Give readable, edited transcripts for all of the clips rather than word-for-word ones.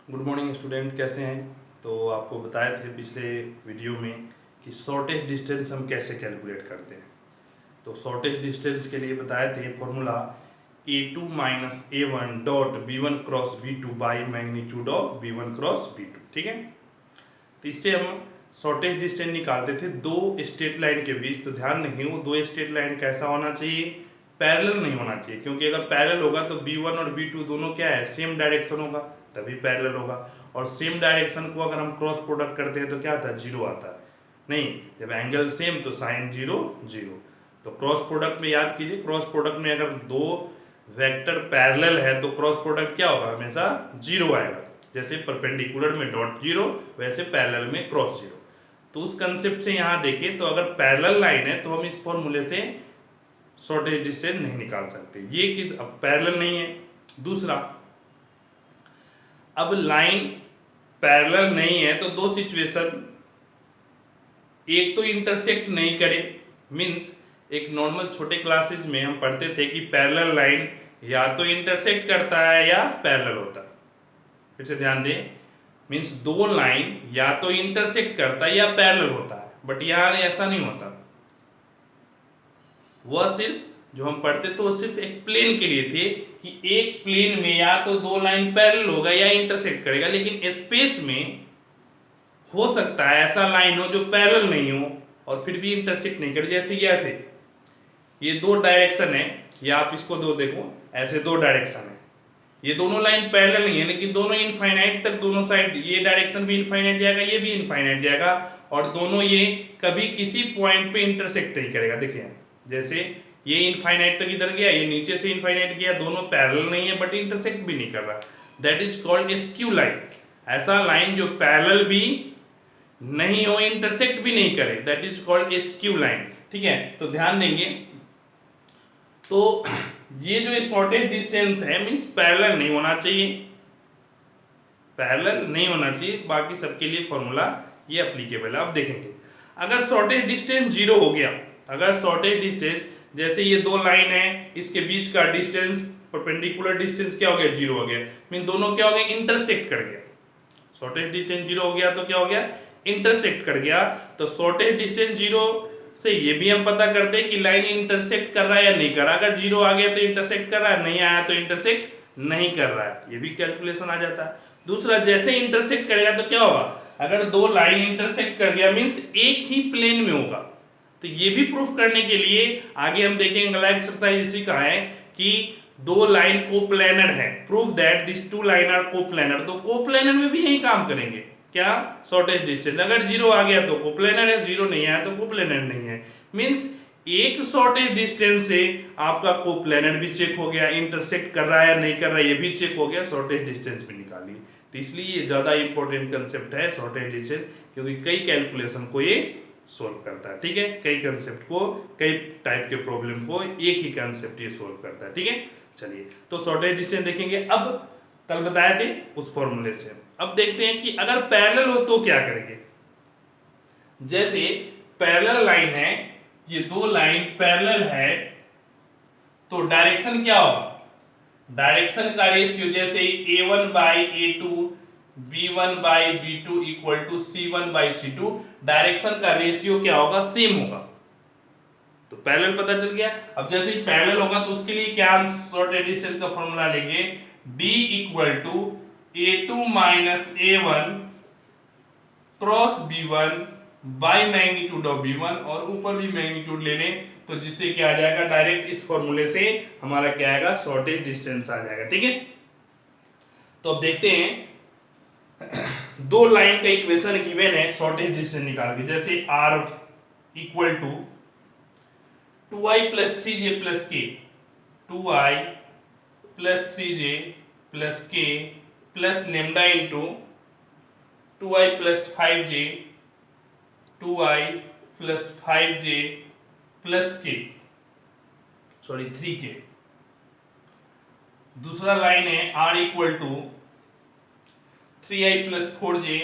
Good morning student, कैसे हैं। तो आपको बताए थे पिछले वीडियो में कि शॉर्टेज डिस्टेंस हम कैसे कैलकुलेट करते हैं। तो शॉर्टेज डिस्टेंस के लिए बताए थे formula A2 minus A1 dot B1 cross B2 by magnitude of B1 cross B2। ठीक है, तो इससे हम शॉर्टेज डिस्टेंस निकालते थे दो स्ट्रेट लाइन के बीच। तो ध्यान रखिए, वो दो स्ट्रेट लाइन कैसा होना चाहिए, पैरेलल नहीं होना चाहिए, क्योंकि अगर पैरेलल होगा तो B1 और B2 दोनों क्या है, सेम डायरेक्शन होगा, तभी पैरेलल होगा। और सेम डायरेक्शन को अगर हम क्रॉस प्रोडक्ट करते हैं तो क्या आता है, जीरो आता है। नहीं, जब एंगल सेम तो साइन जीरो जीरो। तो क्रॉस प्रोडक्ट में याद कीजिए, क्रॉस प्रोडक्ट में अगर दो वेक्टर पैरेलल है तो क्रॉस प्रोडक्ट क्या होगा, हमेशा जीरो आएगा। जैसे परपेंडिकुलर में डॉट जीरो, वैसे पैरेलल में क्रॉस जीरो। तो उस कंसेप्ट से यहाँ देखें तो अगर पैरेलल लाइन है तो हम इस फॉर्मूले से शॉर्टेज डिस्टेंस नहीं निकाल सकते, ये कि अब पैरेलल नहीं है। दूसरा, अब लाइन पैरेलल नहीं है तो दो सिचुएशन, एक तो इंटरसेक्ट नहीं करे, मीन्स एक नॉर्मल छोटे क्लासेज में हम पढ़ते थे कि पैरेलल लाइन या तो इंटरसेक्ट करता है या पैरेलल होता है। फिर से ध्यान दें, मीन्स दो लाइन या तो इंटरसेक्ट करता है या पैरेलल होता है, बट यहाँ ऐसा नहीं होता। वह सिर्फ जो हम पढ़ते थे वो सिर्फ एक प्लेन के लिए थे कि एक प्लेन में या तो दो लाइन पैरेलल होगा या इंटरसेक्ट करेगा, लेकिन स्पेस में हो सकता है ऐसा लाइन हो जो पैरेलल नहीं हो और फिर भी इंटरसेक्ट नहीं करे। जैसे ये ऐसे, ये दो डायरेक्शन है, या आप इसको दो देखो, ऐसे दो डायरेक्शन है, ये दोनों लाइन पैरेलल नहीं है, लेकिन दोनों इनफाइनाइट तक, दोनों साइड, ये डायरेक्शन भी इनफाइनाइट जाएगा, ये भी इनफाइनाइट जाएगा, और दोनों ये कभी किसी पॉइंट पे इंटरसेक्ट नहीं करेगा। देखिए, जैसे ये इनफाइनाइट तक इधर गया, ये नीचे से इनफाइनाइट गया, दोनों पैरेलल नहीं है बट इंटरसेक्ट भी नहीं कर रहा, that is called A skew line. ऐसा लाइन जो पैरेलल भी नहीं हो, इंटरसेक्ट भी नहीं करे, that is called A skew line. ठीक है, तो ध्यान देंगे। तो ये जो शॉर्टेज डिस्टेंस है, मींस पैरेलल नहीं होना चाहिए, पैरेलल नहीं होना चाहिए, बाकी सबके लिए फॉर्मूला ये एप्लीकेबल है। अब देखेंगे, अगर शॉर्टेज डिस्टेंस जीरो हो गया, अगर शॉर्टेज डिस्टेंस, जैसे ये दो लाइन है, इसके बीच का डिस्टेंस, परपेंडिकुलर डिस्टेंस क्या हो गया, जीरो हो गया, मीन दोनों क्या हो गया, इंटरसेक्ट कर गया। शॉर्टेज डिस्टेंस जीरो हो गया तो क्या हो गया, इंटरसेक्ट कर गया। तो शॉर्टेज डिस्टेंस जीरो से ये भी हम पता करते हैं कि लाइन इंटरसेक्ट कर रहा है या नहीं कर रहा। अगर जीरो आ गया तो इंटरसेक्ट कर रहा है, नहीं आया तो इंटरसेक्ट नहीं कर रहा है, ये भी कैलकुलेशन आ जाता है। दूसरा, जैसे इंटरसेक्ट करेगा तो क्या होगा, अगर दो लाइन इंटरसेक्ट कर गया मीन्स एक ही प्लेन में होगा। तो ये भी प्रूफ करने के लिए आगे हम देखेंगे, अगला एक्सरसाइज इसी का है कि दो लाइन कोप्लेनर है, proof that this two line are coplanar. तो कोप्लेनर में भी यही काम करेंगे, क्या, शॉर्टेज डिस्टेंस। अगर जीरो आ गया तो कोप्लेनर है, जीरो नहीं आया तो कोप्लेनर नहीं है, मींस एक शॉर्टेज डिस्टेंस से आपका कोप्लेनर भी चेक हो गया, इंटरसेक्ट कर रहा है या नहीं कर रहा है ये भी चेक हो गया, शॉर्टेज डिस्टेंस भी निकाली। तो इसलिए ये ज्यादा इंपॉर्टेंट कंसेप्ट है शॉर्टेज डिस्टेंस, क्योंकि कई कैलकुलेशन को ये सोल्व करता है। ठीक है, कई कंसेप्ट को, कई टाइप के प्रॉब्लम को एक ही कंसेप्ट ये सोल्व करता है। ठीक है, चलिए, तो शॉर्टेज डिस्टेंस देखेंगे। अब कल बताए थे उस फॉर्मूले से, अब देखते हैं कि अगर पैरेलल हो तो क्या करेंगे। जैसे पैरेलल लाइन है, ये दो लाइन पैरेलल है, तो डायरेक्शन क्या होगा, डायरेक्शन का रेशियो, जैसे A1 by A2, B1 by B2 equal to C1 by C2, direction का रेशियो क्या होगा, सेम होगा। तो पैरेलल पता चल गया। अब जैसे ही पैरेलल होगा तो उसके लिए क्या हम शॉर्टेज डिस्टेंस का फॉर्मूला लेंगे, D equal to A2 minus A1 cross B1 by magnitude of B1, और ऊपर भी मैग्नीट्यूड ले लें तो जिससे क्या आ जाएगा, डायरेक्ट इस फॉर्मूले से हमारा क्या आएगा, शॉर्टेज डिस्टेंस आ जाएगा। ठीक है, तो अब देखते हैं, दो लाइन का इक्वेशन गिवन है शॉर्टेज डिस्टेंस निकाल के, जैसे R equal to 2i plus 3j plus k, 2i plus 3j plus k plus lambda into 2i plus 5j, 2i plus 5j plus k, sorry 3k। दूसरा line है R equal to 3i plus 4j,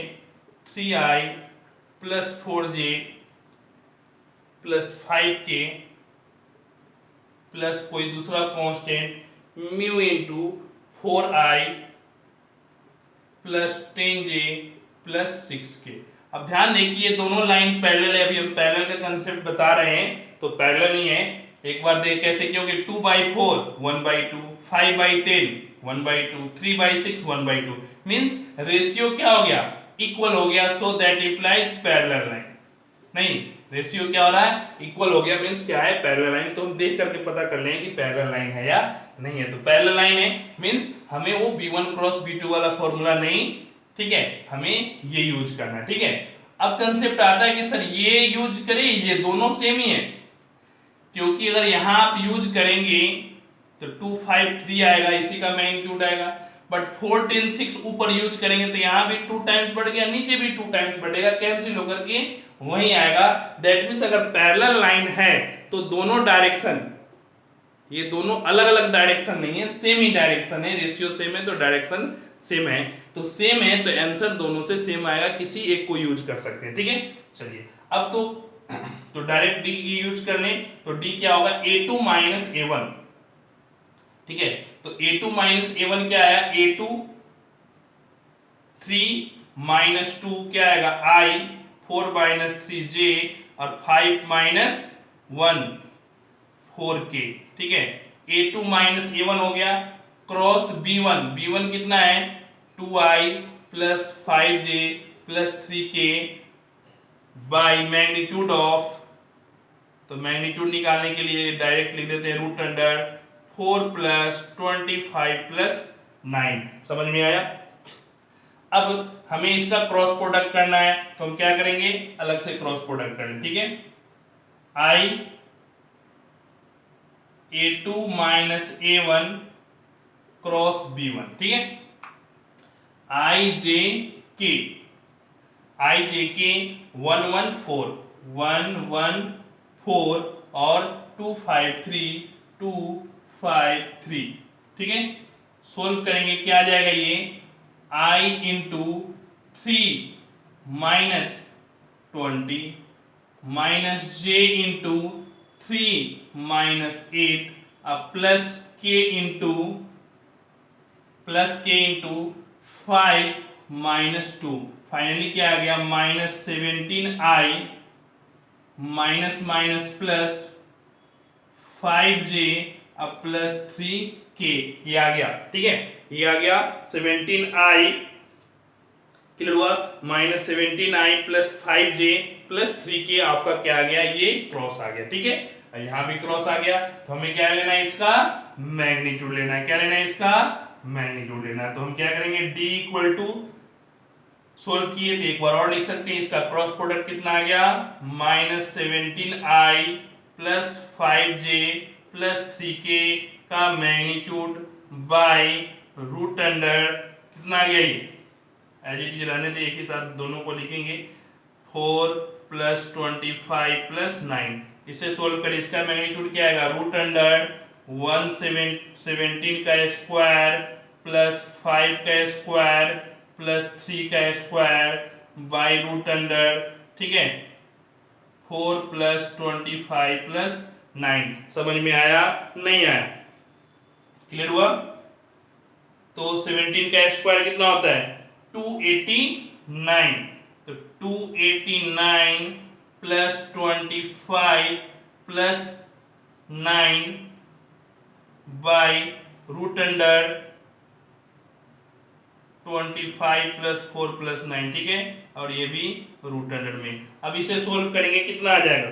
3i plus 4j plus 5k plus कोई दूसरा constant mu into 4i plus 10j plus 6k। अब ध्यान दें कि ये दोनों लाइन पैरेलल है, अभी हम पैरेलल का कंसेप्ट बता रहे हैं तो पैरेलल ही है। एक बार देख कैसे, क्योंकि 2/4 1/2, 5/10 1/2, 3/6 1/2 मींस रेशियो क्या हो गया, इक्वल हो गया, so that implies parallel line. नहीं, रेशियो क्या हो रहा है, इक्वल हो गया, मींस क्या है, पैरेलल लाइन। तो हम देख करके पता कर लें कि पैरेलल लाइन है या नहीं है। तो पैरेलल लाइन है मींस हमें वो b1 क्रॉस b2 वाला फॉर्मूला नहीं, ठीक है, हमें ये यूज करना है, ठीक है। अब कंसेप्ट आता है कि सर ये यूज करें, ये दोनों सेम ही है, क्योंकि अगर यहां आप यूज करेंगे तो 2 5 3 आएगा, इसी का मैग्नीट्यूड आएगा। बट 4 10 6 ऊपर यूज करेंगे तो यहां भी 2 टाइम्स बढ़ गया, नीचे भी 2 टाइम्स बढ़ेगा, कैंसिल होकर के वही आएगा। दैट मींस अगर पैरेलल लाइन है तो दोनों डायरेक्शन, ये दोनों अलग अलग डायरेक्शन नहीं है, सेम ही डायरेक्शन है, रेशियो सेम है तो डायरेक्शन सेम है, तो सेम है तो आंसर दोनों से सेम आएगा, किसी एक को यूज कर सकते हैं, ठीक है। चलिए अब तो डायरेक्ट डी की यूज कर लें, तो डी क्या होगा, a2 माइनस a1, ठीक है। तो a2 माइनस a1 क्या आया, a2 3 माइनस 2 क्या आएगा i, 4 माइनस 3 j और 5 माइनस 1 4k, ठीक है। a2 माइनस a1 हो गया, क्रॉस b1, b1 कितना है 2i plus 5j plus 3k by magnitude of, तो मैग्नीट्यूड निकालने के लिए डायरेक्ट लिख देते हैं रूट अंडर 4 प्लस 25 प्लस 9। समझ में आया। अब हमें इसका क्रॉस प्रोडक्ट करना है तो हम क्या करेंगे, अलग से क्रॉस प्रोडक्ट करें, ठीक है। i a2 minus a1 cross b1, ठीक है। i j k 114 114 और 253, ठीक है। सोल्व करेंगे क्या आ जाएगा, ये i into 3 minus 20 minus j into 3 minus 8 plus k into 5 minus 2, finally क्या आ गया minus 17i minus minus plus 5j अब प्लस 3k, ये आ गया, ठीक है। ये आ गया 17i, क्लियर हुआ, minus 17i plus 5j plus 3k आपका क्या आ गया, ये क्रॉस आ गया, ठीक है। यहां भी क्रॉस आ गया तो हमें क्या लेना है, इसका मैग्नीट्यूड लेना है। क्या लेना है, इसका मैग्नीट्यूड लेना है। तो हम क्या करेंगे, d इक्वल टू, सोल्व किए तो एक बार और लिख सकते हैं, इसका क्रॉस प्रोडक्ट कितना आ गया, minus 17i plus 5j plus 3k का मैग्नीट्यूड बाय रूट अंडर कितना आ गया, ये एज इट इज रहने दे, एक ही साथ दोनों को लिखेंगे, 4 प्लस 25 प्लस 9। इसे सोल्व करें, इसका मैग्नीट्यूड क्या आएगा, रूट अंडर 117 का स्क्वायर प्लस 5 का स्क्वायर प्लस 3 का स्क्वायर बाई रूट अंडर, ठीक है, 4 प्लस 25 प्लस 9। समझ में आया, नहीं आया, क्लियर हुआ। तो 17 का स्क्वायर कितना होता है 289, तो 289 plus 25 plus 9 by root under 25 plus 4 plus 9, ठीक है, और ये भी रूट अंडर में। अब इसे सोल्व करेंगे कितना आ जाएगा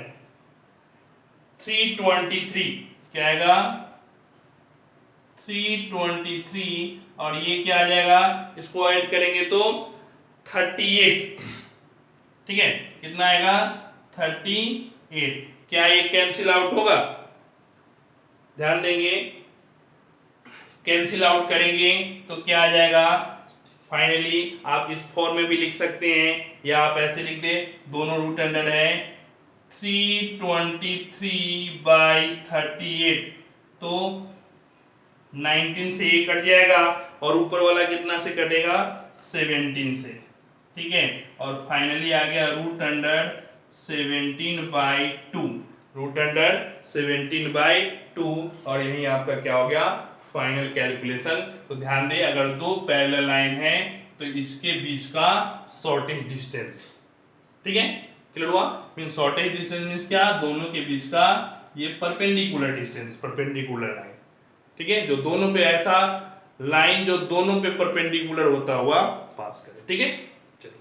323, क्या आएगा 323, और ये क्या आ जाएगा, इसको ऐड करेंगे तो 38, ठीक है, कितना आएगा 38। क्या ये कैंसिल आउट होगा, ध्यान देंगे, कैंसिल आउट करेंगे तो क्या आ जाएगा, फाइनली आप इस फॉर्म में भी लिख सकते हैं या आप ऐसे लिख दे, दोनों रूट अंडर है 323 बाई 38, तो 19 से ये कट जाएगा और ऊपर वाला कितना से कटेगा 17 से, ठीक है, और फाइनली आ गया रूट अंडर 17/2, रूट अंडर 17/2, और यही आपका क्या हो गया फाइनल कैलकुलेशन। तो ध्यान दें, अगर दो पैरेलल लाइन है तो इसके बीच का शॉर्टेज डिस्टेंस। ठीक है, क्लियर हुआ? मीन शॉर्टेज डिस्टेंस मीन्स क्या? दोनों के बीच का ये परपेंडिकुलर डिस्टेंस, परपेंडिकुलर लाइन। ठीक है, जो दोनों पे ऐसा लाइन जो दोनों पे परपेंडिकुलर होता हुआ पास करे। ठीक है, चलिए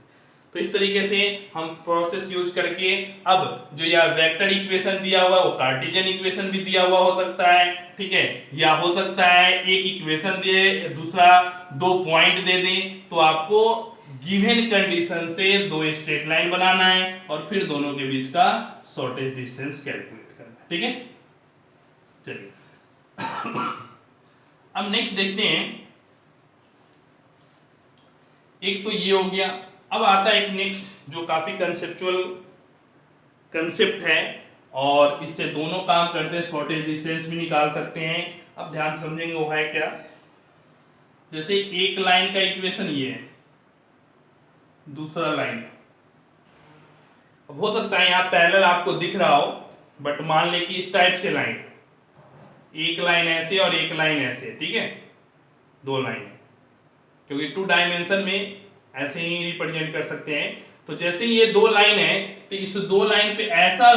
तो इस तरीके से हम प्रोसेस यूज करके अब जो यह वेक्टर इक्वेशन दिया हुआ वो कार्टेशियन इक्वेशन भी दिया हुआ हो सकता है। ठीक है, या हो सकता है एक इक्वेशन दे, दूसरा दो पॉइंट दे दें, तो आपको गिवन कंडीशन से दो स्ट्रेट लाइन बनाना है और फिर दोनों के बीच का शॉर्टेज डिस्टेंस कैलकुलेट करना है। ठीक है, चलिए अब नेक्स्ट देखते हैं। एक तो ये हो गया, अब आता है एक नेक्स्ट जो काफी कंसेप्चुअल कंसेप्ट है और इससे दोनों काम करते हैं, शॉर्टेज डिस्टेंस भी निकाल सकते हैं। अब ध्यान समझेंगे वो है क्या। जैसे एक लाइन का इक्वेशन ये है, दूसरा लाइन, अब हो सकता है यहां पैरेलल आपको दिख रहा हो, बट मान ले कि इस टाइप से लाइन, एक लाइन ऐसे और एक लाइन ऐसे। ठीक है, दो लाइन, क्योंकि 2 डायमेंशन में ऐसे ही रिप्रेजेंट कर सकते हैं। तो जैसे ये दो लाइन है तो इस दो लाइन पे ऐसा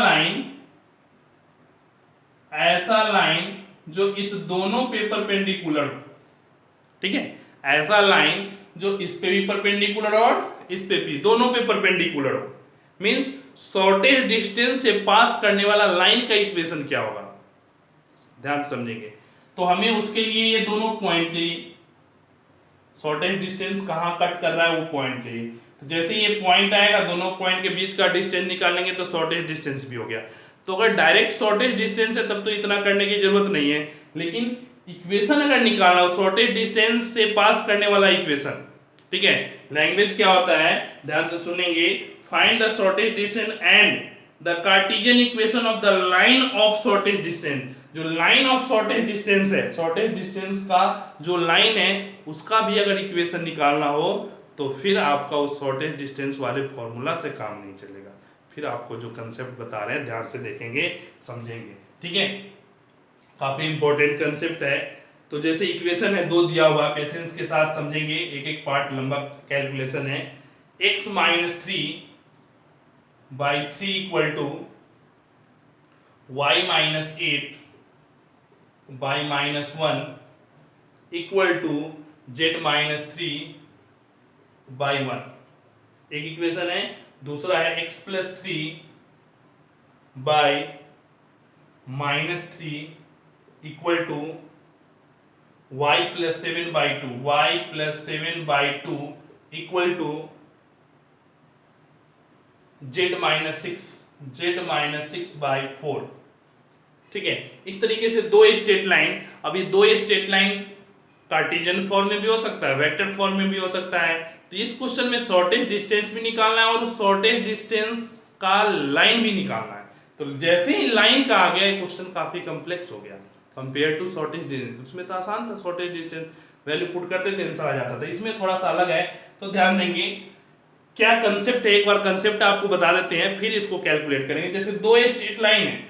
लाइन जो इस दोनों पे परपेंडिकुलर हो। ठीक है, ऐसा लाइन जो इस पे भी परपेंडिकुलर और इस पे भी, दोनों पे परपेंडिकुलर हो। मींस शॉर्टेज डिस्टेंस से पास करने वाला लाइन का इक्वेशन क्या होगा, ध्यान समझेंगे। तो हमें उसके लिए ये दोनों पॉइंट चाहिए, शॉर्टेज डिस्टेंस कहां कट कर रहा है वो पॉइंट चाहिए। तो जैसे ये पॉइंट आएगा, दोनों पॉइंट के बीच का डिस्टेंस निकालेंगे तो शॉर्टेज डिस्टेंस भी हो गया। तो अगर डायरेक्ट शॉर्टेज डिस्टेंस है तब तो इतना करने की जरूरत नहीं है, लेकिन इक्वेशन अगर निकालना हो शॉर्टेज डिस्टेंस से पास करने वाला इक्वेशन। ठीक है, लैंग्वेज क्या होता है, ध्यान से सुनेंगे। Find the shortage distance and the Cartesian equation of the line of shortage distance. जो लाइन ऑफ शॉर्टेज डिस्टेंस है, शॉर्टेज डिस्टेंस का जो लाइन है उसका भी अगर इक्वेशन निकालना हो तो फिर आपका उस शॉर्टेज डिस्टेंस वाले फॉर्मूला से काम नहीं चलेगा। फिर आपको जो कंसेप्ट बता रहे हैं ध्यान से देखेंगे, समझेंगे। ठीक है, काफी इंपॉर्टेंट कंसेप्ट है। तो जैसे इक्वेशन है दो दिया हुआ, पेशेंस के साथ समझेंगे, एक एक पार्ट लंबा कैलकुलेशन है। x minus 3 by 3 equal to y minus 8 by minus 1 equal to z minus 3 by 1। एक इक्वेशन है, दूसरा है x plus 3 by minus 3 equal to y plus 7 by 2, y plus 7 by 2 equal to z minus 6 by 4। ठीक है, इस तरीके से दो स्ट्रेट लाइन। अब ये दो स्ट्रेट लाइन कार्टेशियन फॉर्म में भी हो सकता है, वेक्टर फॉर्म में भी हो सकता है। तो इस क्वेश्चन में शॉर्टेज डिस्टेंस भी निकालना है और उस शॉर्टेज डिस्टेंस का लाइन भी निकालना है। तो जैसे ही लाइन का आ गया क्वेश्चन काफी कॉम्प्लेक्स हो गया कंपेयर टू शॉर्टेज डिस्टेंस। उसमें तो आसान था, शॉर्टेज डिस्टेंस वैल्यू पुट करते थे आंसर आ जाता था। इसमें थोड़ा सा अलग है, तो ध्यान देंगे क्या कंसेप्ट है। एक बार कंसेप्ट आपको बता देते हैं, फिर इसको कैलकुलेट करेंगे। जैसे दो स्ट्रेट लाइन है,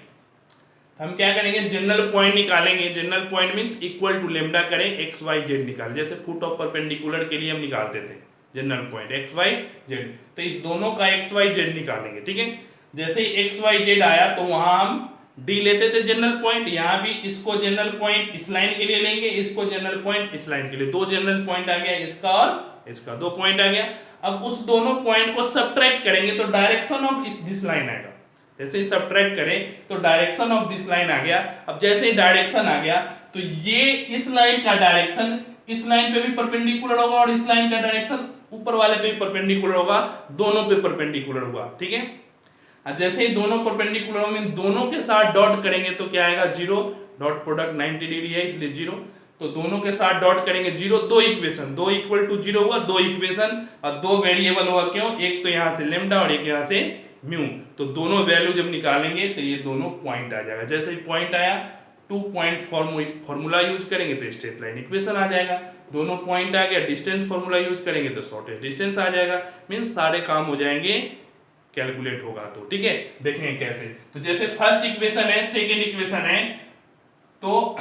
हम क्या करेंगे, जनरल पॉइंट निकालेंगे। General point means equal to lambda करें, एक्स वाई जेड निकाल, जैसे फुट ऑफ परपेंडिकुलर के लिए हम निकालते थे general point x y z. तो इस दोनों का एक्स वाई जेड निकालेंगे। ठीक है, जैसे ही एक्स वाई जेड आया तो वहां हम डी लेते थे जनरल पॉइंट, यहां भी इसको जनरल पॉइंट इस लाइन के लिए लेंगे, इसको जनरल पॉइंट इस लाइन के लिए। दो जनरल पॉइंट आ गया, इसका और इसका, दो पॉइंट आ गया। अब उस दोनों पॉइंट को सबट्रैक्ट करेंगे तो डायरेक्शन ऑफ दिस लाइन आएगा। जैसे ही सबट्रैक्ट करें तो डायरेक्शन ऑफ दिस लाइन आ गया। अब जैसे ही डायरेक्शन आ गया तो ये इस लाइन का डायरेक्शन इस लाइन पे भी परपेंडिकुलर होगा और इस लाइन का डायरेक्शन ऊपर वाले पे भी परपेंडिकुलर होगा, दोनों पे परपेंडिकुलर हुआ। ठीक है, अब जैसे ही दोनों परपेंडिकुलर होंगे, दोनों के साथ डॉट करेंगे तो क्या आएगा, जीरो। डॉट प्रोडक्ट 90 डिग्री है इसलिए जीरो। तो दोनों के साथ डॉट करेंगे जीरो। दो इक्वेशन, दो इक्वल टू जीरो हुआ, दो इक्वेशन और दो वेरिएबल हुआ। क्यों, एक तो यहां से लेम्डा और एक यहां से म्यू। तो दोनों वैल्यू जब निकालेंगे तो ये दोनों पॉइंट आ जाएगा। जैसे ही पॉइंट आया, 2 पॉइंट फॉर्मूला यूज करेंगे तो स्ट्रेट लाइन इक्वेशन आ जाएगा। दोनों पॉइंट आ गया, डिस्टेंस फॉर्मूला यूज करेंगे तो शॉर्टेज डिस्टेंस आ जाएगा। मींस सारे काम हो जाएंगे, कैलकुलेट होगा तो। ठीक है, देखेंगे कैसे। तो जैसे फर्स्ट इक्वेशन है, सेकेंड इक्वेशन है, तो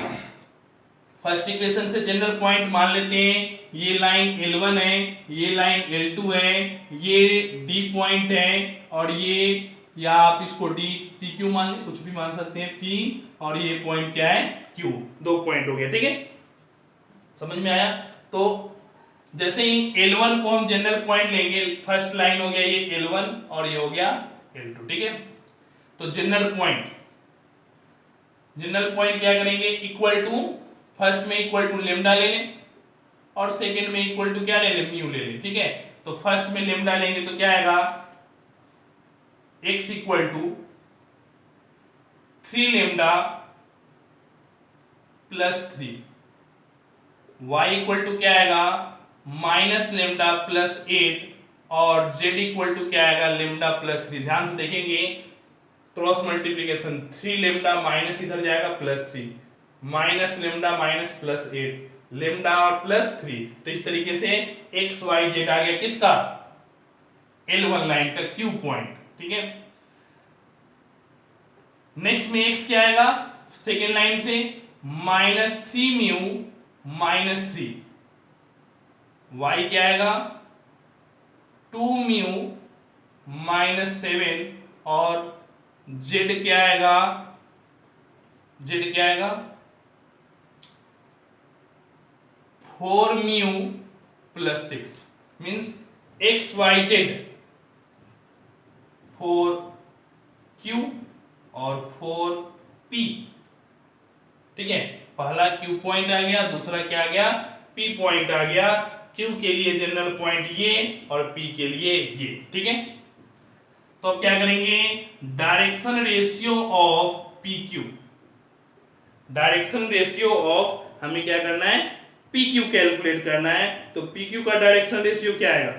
फर्स्ट इक्वेशन से जनरल पॉइंट मान लेते हैं, ये लाइन L1 है, ये लाइन L2 है, ये D पॉइंट है, और ये, या आप इसको D PQ मान लें, कुछ भी मान सकते हैं, P, और ये पॉइंट क्या है Q, दो पॉइंट हो गया। ठीक है, समझ में आया? तो जैसे ही L1 को हम जनरल पॉइंट लेंगे, फर्स्ट लाइन हो गया ये L1 और ये हो गया L2। ठीक है, तो जनरल पॉइंट क्या करेंगे, इक्वल टू, फर्स्ट में इक्वल टू लेमडा ले लें और सेकंड में इक्वल टू क्या ले लें, म्यू ले लें। ठीक है, तो फर्स्ट में लेमडा लेंगे तो क्या आएगा, x equal to 3 lambda plus 3, y equal to क्या आएगा, माइनस लेमडा प्लस 8, और z इक्वल टू क्या आएगा, लेमडा प्लस 3। ध्यान से देखेंगे, क्रॉस मल्टीप्लीकेशन, 3 लेमडा माइनस इधर जाएगा plus 3, minus lambda minus plus 8, lambda और प्लस 3। तो इस तरीके से एक्स वाई जेड आ गया किसका, L1 लाइन का Q पॉइंट। ठीक है, नेक्स्ट में x क्या आएगा, सेकेंड लाइन से माइनस 3 म्यू माइनस 3, y क्या आएगा 2 म्यू माइनस 7, और z क्या आएगा, z 4 mu plus 6, means x y z 4 Q और 4 P। ठीक है, पहला Q पॉइंट आ गया, दूसरा क्या आ गया, P पॉइंट आ गया। Q के लिए जनरल पॉइंट ये और P के लिए ये। ठीक है, तो अब क्या करेंगे, direction ratio of PQ, direction ratio of, हमें क्या करना है, PQ कैलकुलेट करना है। तो PQ का डायरेक्शन रेशियो क्या आएगा,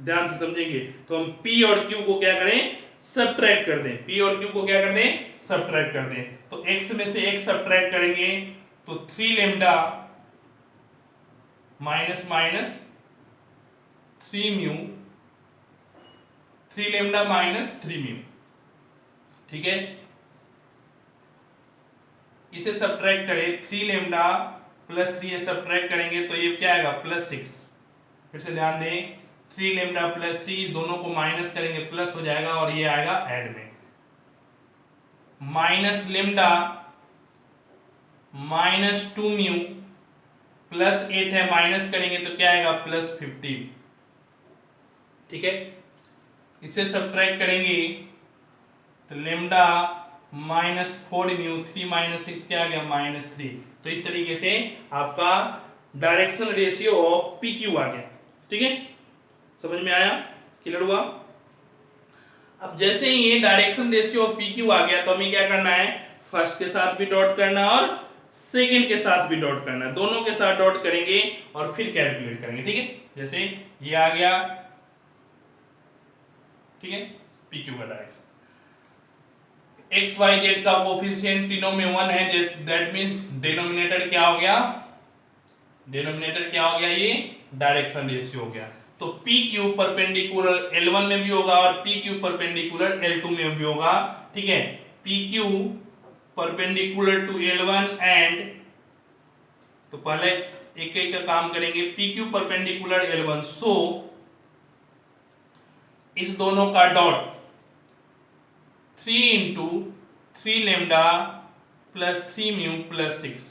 ध्यान से समझेंगे। तो हम P और Q को क्या करें, सब्ट्रैक्ट कर दें, P और Q को क्या कर दें, सब्ट्रैक्ट कर दें। तो x में से x सब्ट्रैक्ट करेंगे तो 3 lambda minus minus 3 mu, 3 lambda minus 3 mu. ठीक है, इसे सब्ट्रैक्ट करें, 3 लेमडा प्लस 3 सब्ट्रैक्ट करेंगे तो ये क्या आएगा, प्लस 6। फिर से ध्यान दें, 3 लेमडा प्लस 3, दोनों को माइनस करेंगे प्लस हो जाएगा, और ये आएगा ऐड में, minus lambda minus 2 mu plus 8 है, माइनस करेंगे तो क्या आएगा, प्लस 15। ठीक है, इसे सब्ट्रैक्ट करेंगे तो लेमडा माइनस 4 म्यू, 3 माइनस 6 क्या आ गया, माइनस 3। तो इस तरीके से आपका डायरेक्शन रेशियो ऑफ PQ आ गया। ठीक है, समझ में आया, क्लियर हुआ? अब जैसे ही ये डायरेक्शन रेशियो ऑफ PQ आ गया तो हमें क्या करना है, फर्स्ट के साथ भी डॉट करना और सेकंड के साथ भी डॉट करना है, दोनों के साथ डॉट करेंगे और फिर कैलकुलेट करेंगे। ठीक है, जैसे ये आ गया, ठीक है, PQ का डायरेक्शन, एक्स वाई जेड का कोफिशिएंट तीनों में 1 है, दैट मींस डिनोमिनेटर क्या हो गया, ये डायरेक्शन रेशियो हो गया। तो PQ परपेंडिकुलर L1 में भी होगा और PQ परपेंडिकुलर L2 में भी होगा। ठीक है, PQ perpendicular to L1 and, तो पहले एक एक का काम करेंगे, PQ परपेंडिकुलर L1, सो इस दोनों का dot 3 into 3 lambda plus 3 mu plus 6,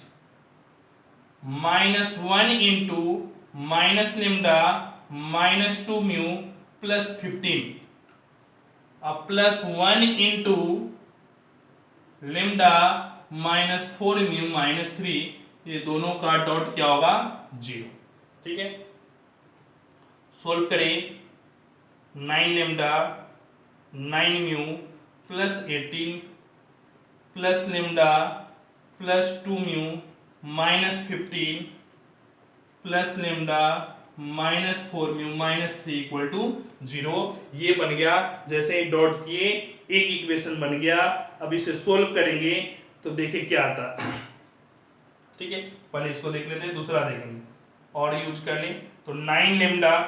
minus 1 into minus lambda minus 2 mu plus 15, अब plus 1 into lambda minus 4 mu minus 3, ये दोनों का डॉट क्या होगा, 0। ठीक है, सोल्व करें, 9 lambda 9 mu plus 18 plus lambda plus 2 mu minus 15 plus lambda minus 4 mu minus 3 equal to 0। ये बन गया, जैसे ही डॉट किए एक इक्वेशन बन गया। अब इसे सोल्व करेंगे तो देखिए क्या आता है। ठीक है, पहले इसको देख लेते हैं, दूसरा देखेंगे और यूज कर लें। तो 9 lambda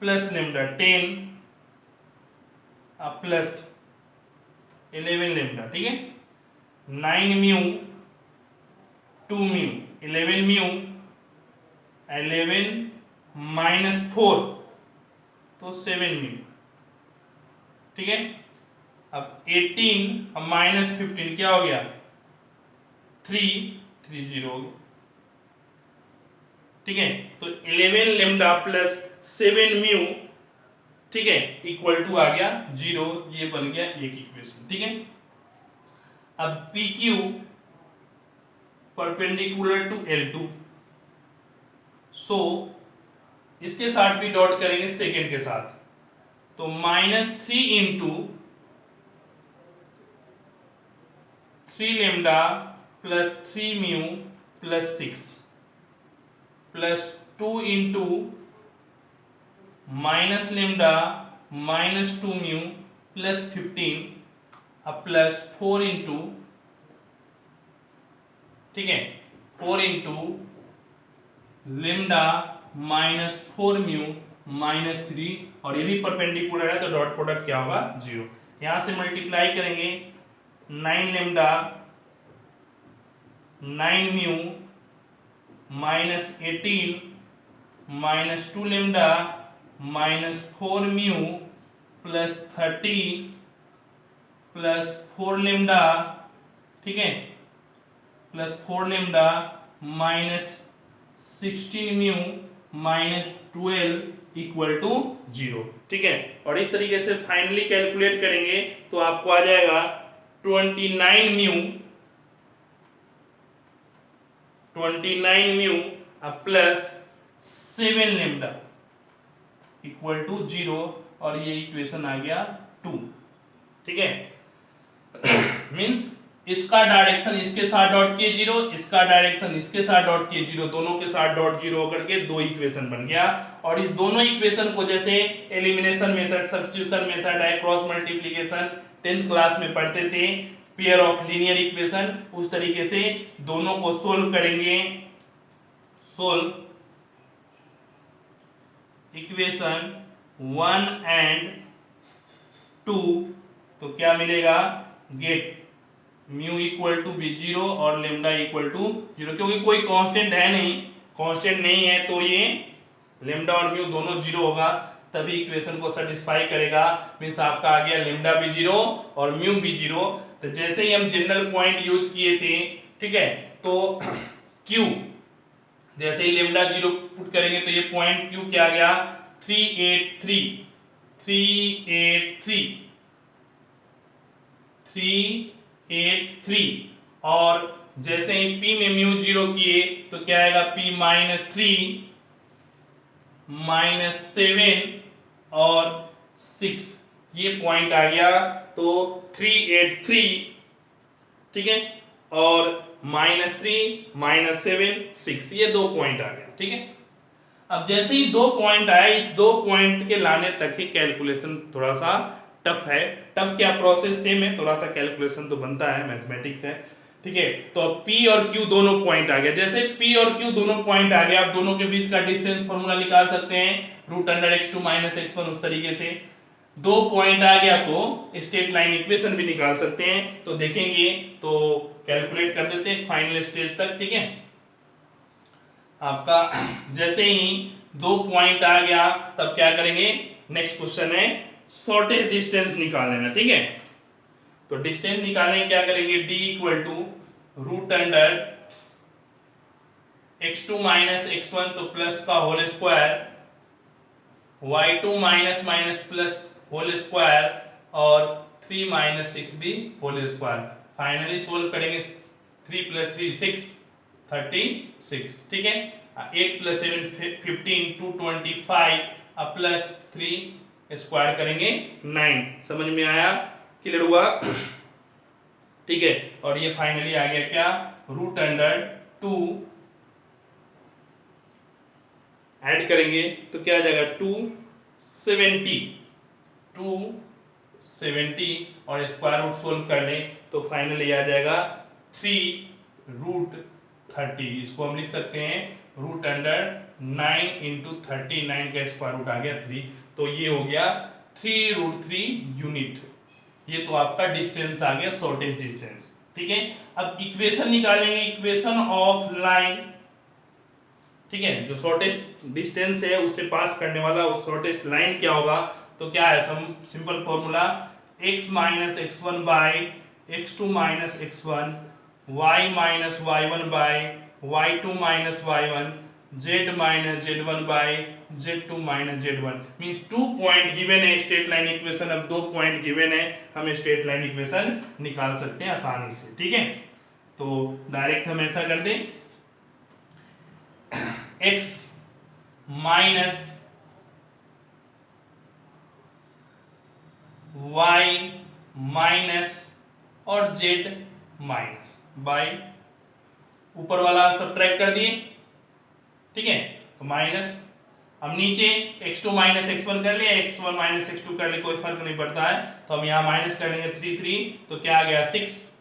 plus lambda 10 plus 11 lambda, ठीक है, 9 म्यू 2 म्यू, 11 म्यू, 11 माइनस 4 तो 7 म्यू, ठीक है। अब 18 अब माइनस 15 क्या हो गया 3 हो गया, ठीक है। तो 11 लेमडा प्लस 7 म्यू, ठीक है, इक्वल टू आ गया 0, ये बन गया एक इक्वेशन, ठीक है। अब P Q perpendicular to L2, so इसके साथ भी डॉट करेंगे सेकेंड के साथ, तो -3 into 3 lambda plus 3 mu plus 6 plus 2 into minus lambda minus 2 mu plus 15 अब प्लस 4 इंटू, ठीक है, 4 into lambda minus 4 mu minus 3, और ये भी परपेंडिकुलर है तो डॉट प्रोडक्ट क्या होगा 0। यहां से मल्टीप्लाई करेंगे 9 lambda 9 mu minus 18 minus 2 lambda minus 4 mu plus 30 plus 4 lambda, ठीक है, plus 4 lambda minus 16 mu minus 12 equal to 0, ठीक है। और इस तरीके से फाइनली कैलकुलेट करेंगे तो आपको आ जाएगा 29 mu plus 7 lambda equal to 0, और ये इक्वेशन आ गया 2, ठीक है। मींस इसका डायरेक्शन इसके साथ डॉट किए 0, इसका डायरेक्शन इसके साथ डॉट किए 0, दोनों के साथ डॉट 0 होकर के दो इक्वेशन बन गया। और इस दोनों इक्वेशन को जैसे एलिमिनेशन मेथड, सब्स्टिट्यूशन मेथड है, क्रॉस मल्टीप्लिकेशन 10th क्लास में पढ़ते थे, पेयर ऑफ लीनियर इक्वेशन, उस तरीके से दोनों को सोल्व करेंगे। सोल्व इक्वेशन 1 एंड 2, तो क्या मिलेगा, get mu equal to be 0 और लेमडा इक्वल टू 0, क्योंकि कोई कांस्टेंट है नहीं, कांस्टेंट नहीं है तो ये लेमडा और म्यू दोनों 0 होगा, तभी इक्वेशन को सेटिस्फाई करेगा। मींस आपका आ गया लेमडा भी 0 और म्यू भी 0। तो जैसे ही हम जनरल पॉइंट यूज किए थे, ठीक है, तो क्यू जैसे ही लेमडा 0 पुट करेंगे तो ये पॉइंट क्यू क्या आ गया 383 और जैसे ही p में म्यू 0 किए तो क्या आएगा p -3 -7 और 6, ये पॉइंट आ गया। तो 383, ठीक है, और -3 -7 6, ये दो पॉइंट आ गया, ठीक है। अब जैसे ही दो पॉइंट आया, इस दो पॉइंट के लाने तक ही कैलकुलेशन थोड़ा सा टफ है। टफ क्या, प्रोसेस सेम है, थोड़ा सा कैलकुलेशन तो बनता है, मैथमेटिक्स है, ठीक है। तो अब P और Q दोनों पॉइंट आ गया, जैसे P और Q दोनों पॉइंट आ गया, आप दोनों के बीच का डिस्टेंस फॉर्मूला निकाल सकते हैं, √x2 - x1, उस तरीके से दो पॉइंट आ गया तो स्ट्रेट लाइन इक्वेशन भी निकाल सकते हैं। तो देखेंगे, तो कैलकुलेट कर देते हैं फाइनल स्टेज तक, ठीक है। आपका जैसे ही दो पॉइंट आ गया तब क्या करेंगे, नेक्स्ट क्वेश्चन है शॉर्टेज डिस्टेंस निकाल लेना, ठीक है। तो डिस्टेंस निकालने क्या करेंगे, d equal to √x2 - x1 तो प्लस का whole square, y2 minus plus whole square और 3 - 6 भी होल स्क्वायर। फाइनली सोल्व करेंगे, 3 + 3 6 36, ठीक है। 8 + 7 15 225 अब प्लस 3 स्क्वायर करेंगे 9। समझ में आया, क्लियर हुआ, ठीक है। और ये फाइनली आ गया क्या, √2 ऐड करेंगे तो क्या आ जाएगा 270 और स्क्वायर रूट सोल्व कर लें तो फाइनली आ जाएगा 3√30। इसको हम लिख सकते हैं √9 × 39 का स्क्वायर रूट आ गया 3, तो ये हो गया 3√3 यूनिट। ये तो आपका डिस्टेंस आ गया, शॉर्टेज डिस्टेंस। ठीक है। अब इक्वेशन निकालेंगे, इक्वेशन ऑफ लाइन, ठीक है, जो शॉर्टेस्ट डिस्टेंस है उससे पास करने वाला उस शॉर्टेस्ट लाइन क्या होगा, तो क्या है simple formula x minus x one by x two minus x one, y minus y one by y two minus y one, z minus z one by z two minus z one. Means 2 point given है straight line equation. अब 2 point given है, हम straight line equation निकाल सकते हैं आसानी से, ठीक है। तो डायरेक्ट हम ऐसा कर दें, x माइनस y माइनस और z माइनस बाई ऊपर वाला सब्ट्रैक्ट कर दिए, ठीक है। तो माइनस, अब नीचे x2 माइनस x1 कर लिया, x1 माइनस x2 कर ले, कोई फर्क नहीं पड़ता है। तो हम यहाँ माइनस कर लेंगे 3 3, तो क्या आ गया 6,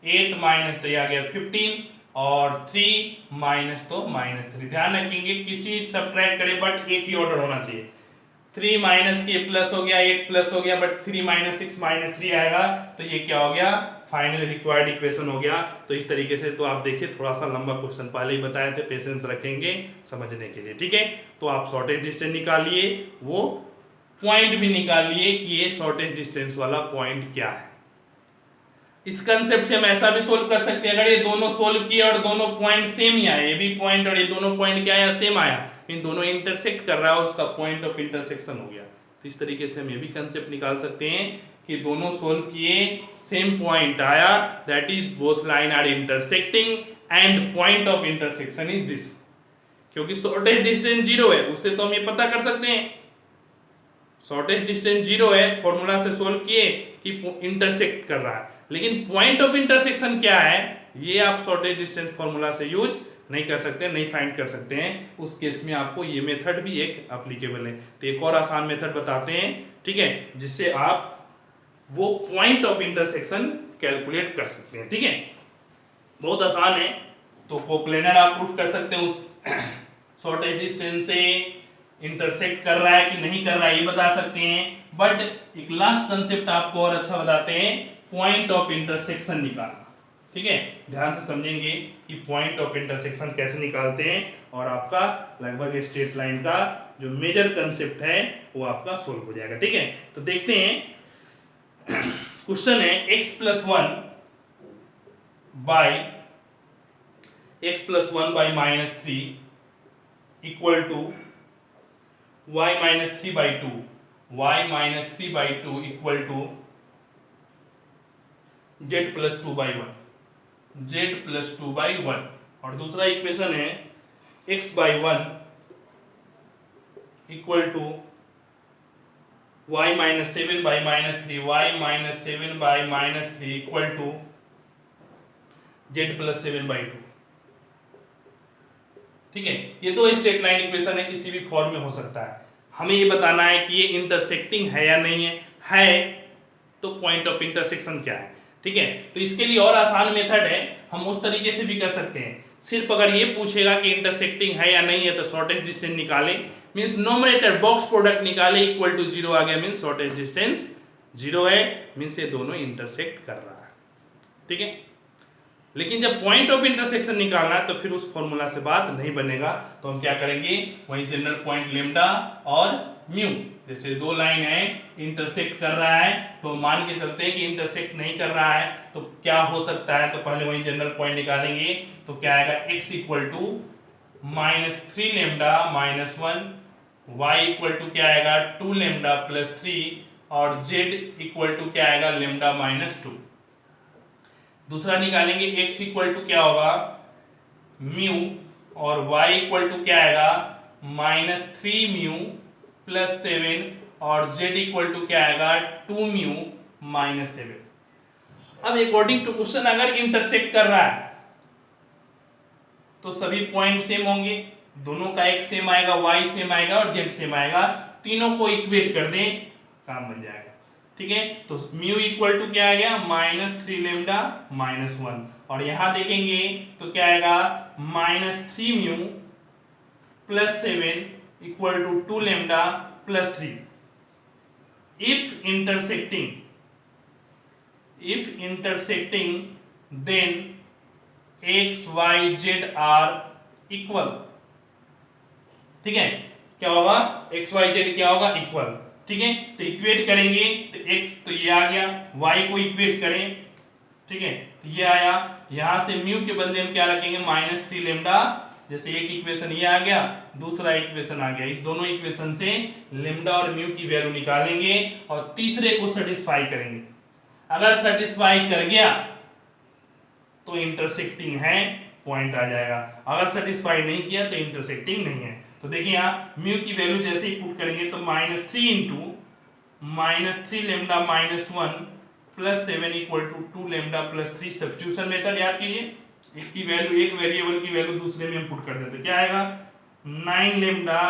8 माइनस तो ये आ गया 15 और 3 माइनस तो माइनस 3। ध्यान रखेंगे किसी सब्ट्रैक्ट करे बट एक ही ऑर्डर होना चाहिए। 3 माइनस के प्लस हो गया, 8 प्लस हो गया, बट 3 माइनस 6 माइनस 3 आएगा, तो ये क्या हो गया, फाइनल रिक्वायर्ड इक्वेशन हो गया। तो इस तरीके से, तो आप देखिए थोड़ा सा लंबा क्वेश्चन पहले ही बताए थे, पेशेंस रखेंगे समझने के लिए, ठीक है। तो आप शॉर्टेज डिस्टेंस निकालिए, वो पॉइंट भी निकालिए कि ये शॉर्टेज डिस्टेंस वाला पॉइंट क्या है। इस कंसेप्ट से हम ऐसा भी सोल्व कर सकते हैं, अगर ये दोनों सोल्व किए और दोनों पॉइंट सेम ही आए, ये भी पॉइंट और ये दोनों पॉइंट क्या आया, सेम आया, इन दोनों इंटरसेक्ट कर रहा है, उसका पॉइंट ऑफ इंटरसेक्शन हो गया। तो इस तरीके से हम ये भी कंसेप्ट निकाल सकते हैं कि दोनों सोल्व किए, सेम पॉइंट आया, that is both line are intersecting and point of intersection is this. क्योंकि शॉर्टेज डिस्टेंस 0 है, उससे तो हम ये पता कर सकते हैं शॉर्टेज डिस्टेंस 0 है, फॉर्मूला से सोल्व किए कि इंटरसेक्ट कर रहा है। लेकिन पॉइंट ऑफ इंटरसेक्शन क्या है, ये आप शॉर्टेज डिस्टेंस फॉर्मूला से यूज नहीं कर सकते, नहीं फाइंड कर सकते हैं। उस केस में आपको ये मेथड भी एक एप्लीकेबल है। तो एक और आसान मेथड बताते हैं, ठीक है, जिससे आप वो पॉइंट ऑफ इंटरसेक्शन कैलकुलेट कर सकते हैं, ठीक है। बहुत आसान है। तो कोप्लेनर आप प्रूफ कर सकते हैं, उस शॉर्टेज डिस्टेंस से इंटरसेक्ट कर रहा है कि नहीं कर रहा है ये बता सकते हैं। बट एक लास्ट कंसेप्ट आपको और अच्छा बताते हैं, पॉइंट ऑफ इंटरसेक्शन निकालना, ठीक है। ध्यान से समझेंगे कि पॉइंट ऑफ इंटरसेक्शन कैसे निकालते हैं, और आपका लगभग स्ट्रेट लाइन का जो मेजर कंसेप्ट है वो आपका सोल्व हो जाएगा, ठीक है। तो देखते हैं, क्वेश्चन है x plus one by minus 3 equal to y minus 3 by 2, y minus 3 by 2 equal to z plus 2 by 1, z plus 2 by 1। और दूसरा इक्वेशन है x by 1 equal to y minus 7 by minus 3, y minus 7 by minus 3 equal to z plus 7 by 2, ठीक है। ये दो straight line equation है, किसी भी फॉर्म में हो सकता है। हमें ये बताना है कि ये इंटरसेक्टिंग है या नहीं है तो पॉइंट ऑफ इंटरसेक्शन क्या है, ठीक है। तो इसके लिए और आसान मेथड है, हम उस तरीके से भी कर सकते हैं। सिर्फ अगर ये पूछेगा कि इंटरसेक्टिंग है या नहीं है तो शॉर्टेज डिस्टेंस निकाले, मींस नोमरेटर बॉक्स प्रोडक्ट निकाले, इक्वल टू 0 आ गया, मींस शॉर्टेज डिस्टेंस 0 है, मींस ये दोनों इंटरसेक्ट कर रहा है, ठीक है। लेकिन जब पॉइंट ऑफ इंटरसेक्शन निकालना है तो फिर उस फॉर्मूला से बात नहीं बनेगा। तो हम क्या करेंगे, वही जनरल पॉइंट लेम्डा और म्यू, जैसे दो लाइन है इंटरसेक्ट कर रहा है, तो मान के चलते हैं कि इंटरसेक्ट नहीं कर रहा है तो क्या हो सकता है, तो पहले वही जनरल पॉइंट निकालेंगे। तो क्या आएगा, x equal to minus 3 lambda minus 1, y equal to क्या आएगा 2 लेम्डा प्लस 3 और z इक्वल टू क्या आएगा लेम्डा माइनस 2। दूसरा निकालेंगे x इक्वल टू क्या होगा म्यू और y इक्वल टू क्या आएगा माइनस 3 म्यू प्लस 7 और z इक्वल टू क्या आएगा 2 म्यू माइनस 7। अब अकॉर्डिंग टू क्वेश्चन अगर इंटरसेक्ट कर रहा है तो सभी पॉइंट सेम होंगे, दोनों का x सेम आएगा, y सेम आएगा और z सेम आएगा, तीनों को इक्वेट कर दें काम बन जाएगा, ठीक है। तो म्यू इक्वल टू क्या आ गया माइनस 3 लेम्डा माइनस 1 और यहां देखेंगे तो क्या आएगा minus 3 mu plus 7 equal to 2 lambda plus 3। If intersecting then x y z are equal. ठीक है, क्या होगा, एक्स वाई जेड क्या होगा, इक्वल। ठीक है, तो इक्वेट करेंगे तो x तो ये आ गया, y को इक्वेट करें, ठीक है, तो ये आया। यहां से म्यू के बदले हम क्या रखेंगे, -3 लेमडा। जैसे एक इक्वेशन ये आ गया, दूसरा इक्वेशन आ गया, इस दोनों इक्वेशन से लेमडा और म्यू की वैल्यू निकालेंगे और तीसरे को सेटिस्फाई करेंगे। अगर सेटिस्फाई कर गया तो इंटरसेक्टिंग है, पॉइंट आ जाएगा। अगर सेटिस्फाई नहीं किया तो इंटरसेक्टिंग नहीं है। तो देखिए यहाँ म्यू की वैल्यू जैसे ही पुट करेंगे तो -3 into -3 lambda -1 plus 7 equal to 2 lambda plus 3। Substitution method याद कीजिए, एक की वैल्यू, एक वेरिएबल की वैल्यू दूसरे में हम पुट कर देते, क्या आएगा 9 lambda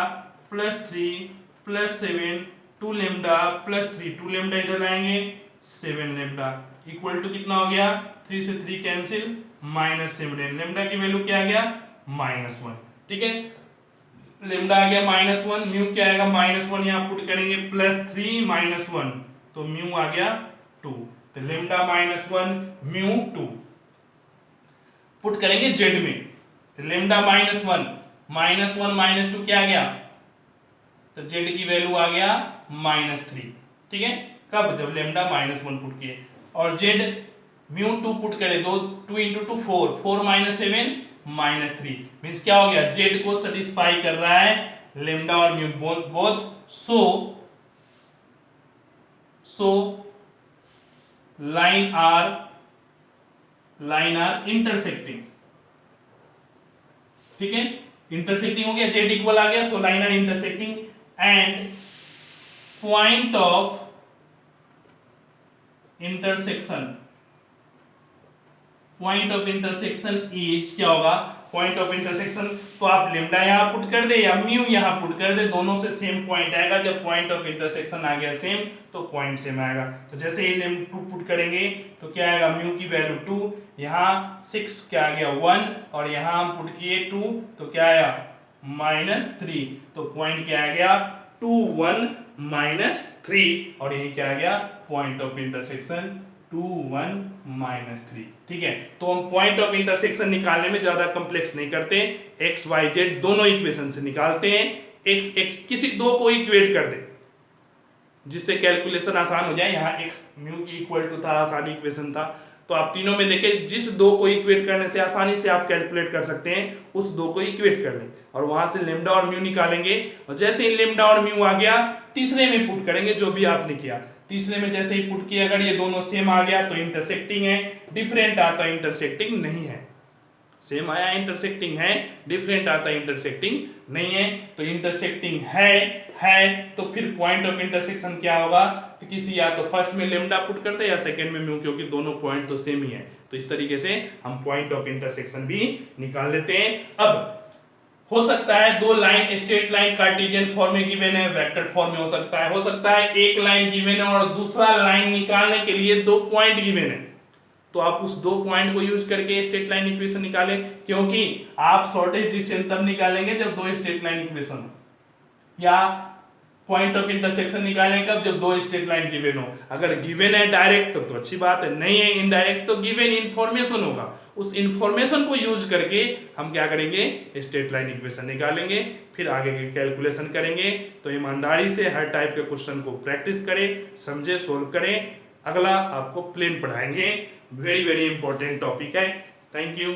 plus 3 plus 7 2 lambda plus 3, 2 lambda इधर लाएंगे 7 लेमडा इक्वल टू कितना हो गया, 3 से 3 कैंसिल -7। लेमडा की वैल्यू क्या आ गया -1। ठीक है, लेमडा आ गया -1, म्यू क्या आएगा -1, यहां पुट करेंगे +3 -1 तो म्यू आ गया 2। तो लेमडा -1 म्यू 2 पुट करेंगे जेड में, तो लेमडा -1 -2 क्या आ गया, तो जेड की वैल्यू आ गया -3। ठीक है, कब, जब लेमडा -1 पुट किए। और जेड म्यू 2 पुट करें, 2 इंटू 2 4, 4 -7 -3 मींस क्या हो गया, जेड को सेटिस्फाई कर रहा है लेमडा और mu both. So line are intersecting. ठीक है, इंटरसेक्टिंग हो गया, जेड इक्वल आ गया, so line are intersecting and point of intersection is क्या होगा, पॉइंट ऑफ इंटरसेक्शन। तो आप लेमडा यहां पुट कर दे या म्यू यहां पुट कर दे, दोनों से सेम पॉइंट आएगा। जब पॉइंट ऑफ इंटरसेक्शन आ गया सेम तो पॉइंट सेम आएगा। तो जैसे ही लेम 2 पुट करेंगे तो क्या आएगा, म्यू की वैल्यू 2, यहां 6 क्या आ गया 1 और यहां हम पुट किए 2 तो क्या आया -3। तो पॉइंट क्या आ गया 2 1 -3 और यही क्या आ गया पॉइंट ऑफ इंटरसेक्शन 2 1 -3। ठीक है, तो हम पॉइंट ऑफ इंटरसेक्शन निकालने में ज्यादा कॉम्प्लेक्स नहीं करते, एक्स वाई जेड दोनों इक्वेशन से निकालते हैं। एक्स एक्स किसी दो को इक्वेट कर दे जिससे कैलकुलेशन आसान हो जाए। यहाँ एक्स म्यू की इक्वल टू था, आसान इक्वेशन था, तो आप तीनों में देखें जिस दो को इक्वेट करने से आसानी से आप कैलकुलेट कर सकते हैं उस दो को इक्वेट कर लें और वहां से लेमडा और म्यू निकालेंगे। और जैसे ही लेमडा और म्यू आ गया तीसरे में पुट करेंगे जो भी आपने किया। तीसरे में जैसे ही पुट किया, अगर ये दोनों सेम आ गया तो इंटरसेक्टिंग है, डिफरेंट आता इंटरसेक्टिंग नहीं है। सेम आया इंटरसेक्टिंग है, डिफरेंट आता इंटरसेक्टिंग नहीं है। तो इंटरसेक्टिंग है तो फिर पॉइंट ऑफ इंटरसेक्शन क्या होगा, तो किसी या तो फर्स्ट में लेमडा पुट करते हैं या सेकंड में म्यू, क्योंकि दोनों पॉइंट तो सेम ही है। तो इस तरीके से हम पॉइंट ऑफ इंटरसेक्शन भी निकाल लेते हैं। अब हो सकता है दो line, straight line Cartesian form में गिवन है, वेक्टर फॉर्म में हो सकता है एक लाइन गिवन है और दूसरा लाइन निकालने के लिए दो पॉइंट गिवन है। तो आप उस दो पॉइंट को यूज करके स्ट्रेट लाइन इक्वेशन निकालें, क्योंकि आप शॉर्टेज डिस्टेंस तब निकालेंगे जब दो स्ट्रेट लाइन इक्वेशन हो, या पॉइंट ऑफ इंटरसेक्शन निकालें कब, जब दो स्ट्रेट लाइन गिवन हो। अगर गिवन है डायरेक्ट तो अच्छी बात है, नहीं है इनडायरेक्ट तो गिवन इंफॉर्मेशन होगा, उस इंफॉर्मेशन को यूज करके हम क्या करेंगे स्ट्रेट लाइन इक्वेशन निकालेंगे, फिर आगे के कैलकुलेशन करेंगे। तो ईमानदारी से हर टाइप के क्वेश्चन को प्रैक्टिस करें, समझे, सोल्व करें। अगला आपको प्लेन पढ़ाएंगे, वेरी वेरी इंपॉर्टेंट टॉपिक है। Thank you.